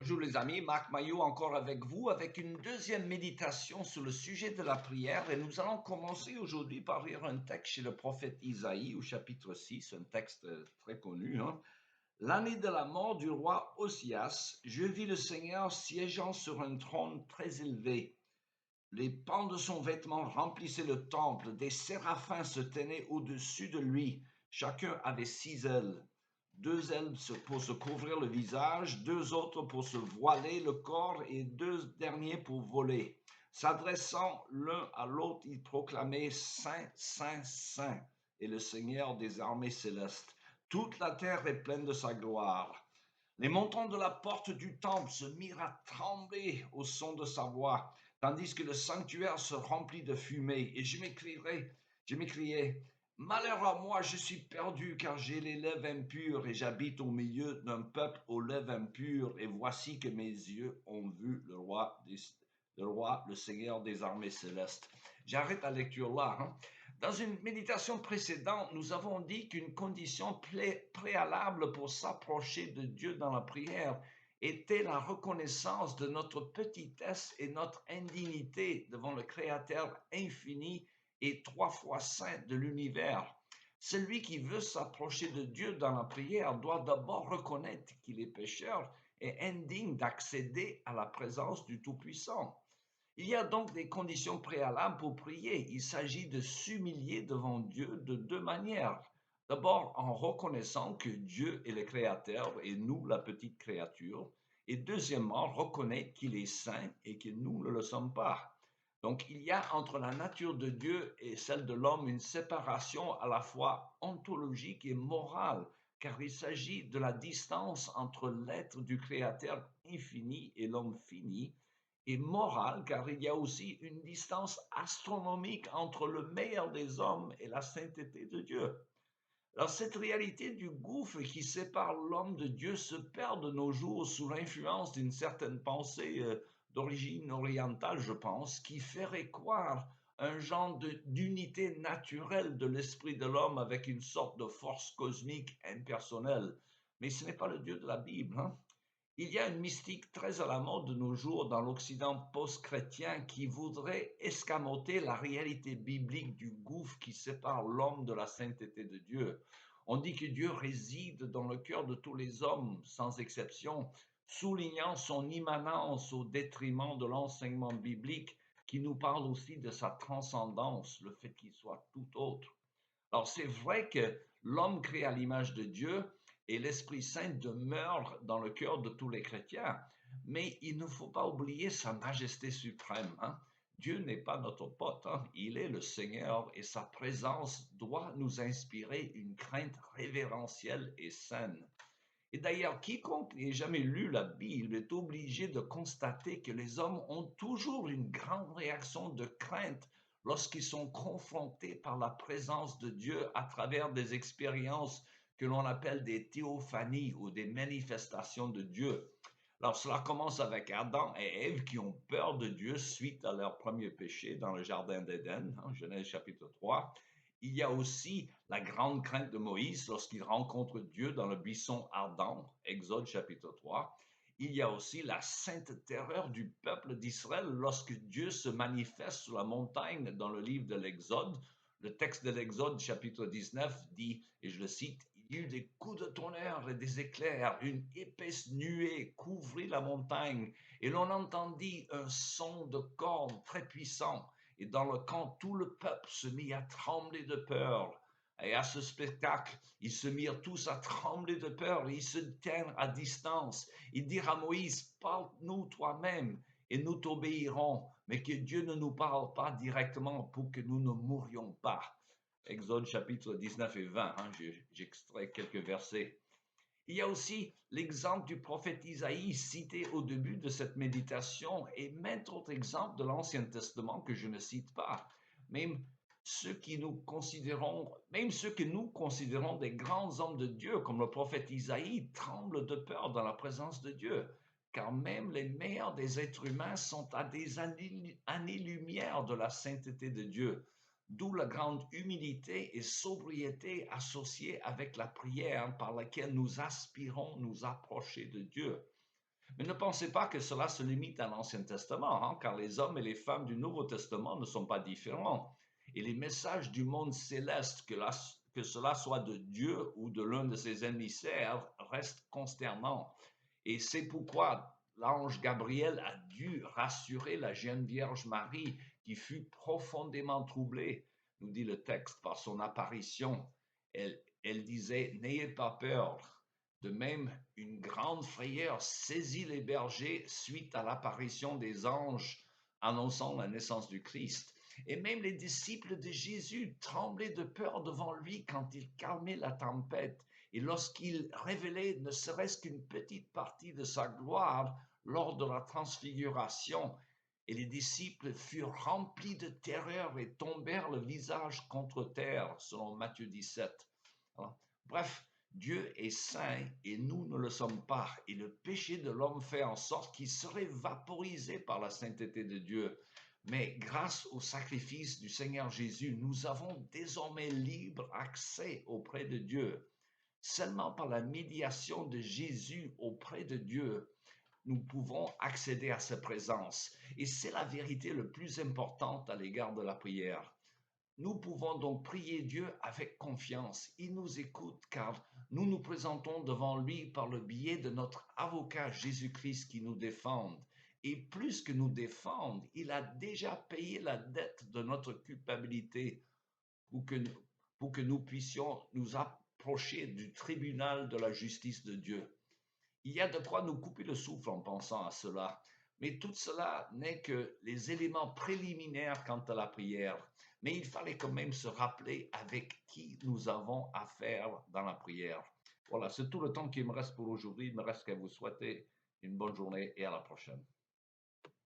Bonjour les amis, Marc Maillot encore avec vous avec une deuxième méditation sur le sujet de la prière et nous allons commencer aujourd'hui par lire un texte chez le prophète Isaïe au chapitre 6, un texte très connu. L'année de la mort du roi Osias, je vis le Seigneur siégeant sur un trône très élevé. Les pans de son vêtement remplissaient le temple, des séraphins se tenaient au-dessus de lui, chacun avait 6 ailes. 2 ailes pour se couvrir le visage, 2 autres pour se voiler le corps et 2 derniers pour voler. S'adressant l'un à l'autre, ils proclamaient Saint, Saint, Saint est le Seigneur des armées célestes. Toute la terre est pleine de sa gloire. Les montants de la porte du temple se mirent à trembler au son de sa voix, tandis que le sanctuaire se remplit de fumée. Et je m'écriais, malheur à moi, je suis perdu, car j'ai les lèvres impures et j'habite au milieu d'un peuple aux lèvres impures. Et voici que mes yeux ont vu le Seigneur des armées célestes. J'arrête la lecture là. Dans une méditation précédente, nous avons dit qu'une condition préalable pour s'approcher de Dieu dans la prière était la reconnaissance de notre petitesse et notre indignité devant le Créateur infini et 3 fois saint de l'univers. Celui qui veut s'approcher de Dieu dans la prière doit d'abord reconnaître qu'il est pécheur et indigne d'accéder à la présence du Tout-Puissant. Il y a donc des conditions préalables pour prier. Il s'agit de s'humilier devant Dieu de 2 manières. D'abord, en reconnaissant que Dieu est le Créateur et nous, la petite créature. Et deuxièmement, reconnaître qu'il est saint et que nous ne le sommes pas. Donc, il y a entre la nature de Dieu et celle de l'homme une séparation à la fois ontologique et morale, car il s'agit de la distance entre l'être du Créateur infini et l'homme fini, et morale, car il y a aussi une distance astronomique entre le meilleur des hommes et la sainteté de Dieu. Alors cette réalité du gouffre qui sépare l'homme de Dieu se perd de nos jours sous l'influence d'une certaine pensée d'origine orientale, je pense, qui ferait croire un genre d'unité naturelle de l'esprit de l'homme avec une sorte de force cosmique impersonnelle. Mais ce n'est pas le Dieu de la Bible. Il y a une mystique très à la mode de nos jours dans l'Occident post-chrétien qui voudrait escamoter la réalité biblique du gouffre qui sépare l'homme de la sainteté de Dieu. On dit que Dieu réside dans le cœur de tous les hommes, sans exception, soulignant son immanence au détriment de l'enseignement biblique qui nous parle aussi de sa transcendance, le fait qu'il soit tout autre. Alors c'est vrai que l'homme créé à l'image de Dieu et l'Esprit Saint demeure dans le cœur de tous les chrétiens, mais il ne faut pas oublier sa majesté suprême. Dieu n'est pas notre pote, il est le Seigneur et sa présence doit nous inspirer une crainte révérentielle et saine. Et d'ailleurs, quiconque n'ait jamais lu la Bible est obligé de constater que les hommes ont toujours une grande réaction de crainte lorsqu'ils sont confrontés par la présence de Dieu à travers des expériences que l'on appelle des théophanies ou des manifestations de Dieu. Alors cela commence avec Adam et Ève qui ont peur de Dieu suite à leur premier péché dans le jardin d'Éden, Genèse chapitre 3. Il y a aussi la grande crainte de Moïse lorsqu'il rencontre Dieu dans le buisson ardent, Exode chapitre 3. Il y a aussi la sainte terreur du peuple d'Israël lorsque Dieu se manifeste sur la montagne dans le livre de l'Exode. Le texte de l'Exode chapitre 19 dit, et je le cite, il y eut des coups de tonnerre et des éclairs, une épaisse nuée couvrit la montagne, et l'on entendit un son de cordes très puissant. Et dans le camp, tout le peuple se mit à trembler de peur. Et à ce spectacle, ils se mirent tous à trembler de peur et ils se tinrent à distance. Ils dirent à Moïse, parle-nous toi-même et nous t'obéirons, mais que Dieu ne nous parle pas directement pour que nous ne mourions pas. Exode chapitre 19 et 20, j'extrais quelques versets. Il y a aussi l'exemple du prophète Isaïe cité au début de cette méditation et maintes autres exemples de l'Ancien Testament que je ne cite pas. Même ceux que nous considérons des grands hommes de Dieu, comme le prophète Isaïe, tremblent de peur dans la présence de Dieu, car même les meilleurs des êtres humains sont à des années-lumière de la sainteté de Dieu. D'où la grande humilité et sobriété associée avec la prière par laquelle nous aspirons nous approcher de Dieu. Mais ne pensez pas que cela se limite à l'Ancien Testament, hein, car les hommes et les femmes du Nouveau Testament ne sont pas différents. Et les messages du monde céleste, que cela soit de Dieu ou de l'un de ses émissaires, restent consternants. Et c'est pourquoi l'ange Gabriel a dû rassurer la jeune Vierge Marie, qui fut profondément troublée, nous dit le texte, par son apparition. Elle disait, n'ayez pas peur. De même, une grande frayeur saisit les bergers suite à l'apparition des anges annonçant la naissance du Christ. Et même les disciples de Jésus tremblaient de peur devant lui quand il calmait la tempête et lorsqu'il révélait ne serait-ce qu'une petite partie de sa gloire lors de la transfiguration. Et les disciples furent remplis de terreur et tombèrent le visage contre terre, selon Matthieu 17. Bref, Dieu est saint et nous ne le sommes pas. Et le péché de l'homme fait en sorte qu'il serait vaporisé par la sainteté de Dieu. Mais grâce au sacrifice du Seigneur Jésus, nous avons désormais libre accès auprès de Dieu. Seulement par la médiation de Jésus auprès de Dieu, nous pouvons accéder à sa présence. Et c'est la vérité la plus importante à l'égard de la prière. Nous pouvons donc prier Dieu avec confiance. Il nous écoute car nous nous présentons devant lui par le biais de notre avocat Jésus-Christ qui nous défend. Et plus que nous défendre, il a déjà payé la dette de notre culpabilité pour que nous puissions nous approcher du tribunal de la justice de Dieu. Il y a de quoi nous couper le souffle en pensant à cela. Mais tout cela n'est que les éléments préliminaires quant à la prière. Mais il fallait quand même se rappeler avec qui nous avons affaire dans la prière. Voilà, c'est tout le temps qu'il me reste pour aujourd'hui. Il me reste qu'à vous souhaiter une bonne journée et à la prochaine.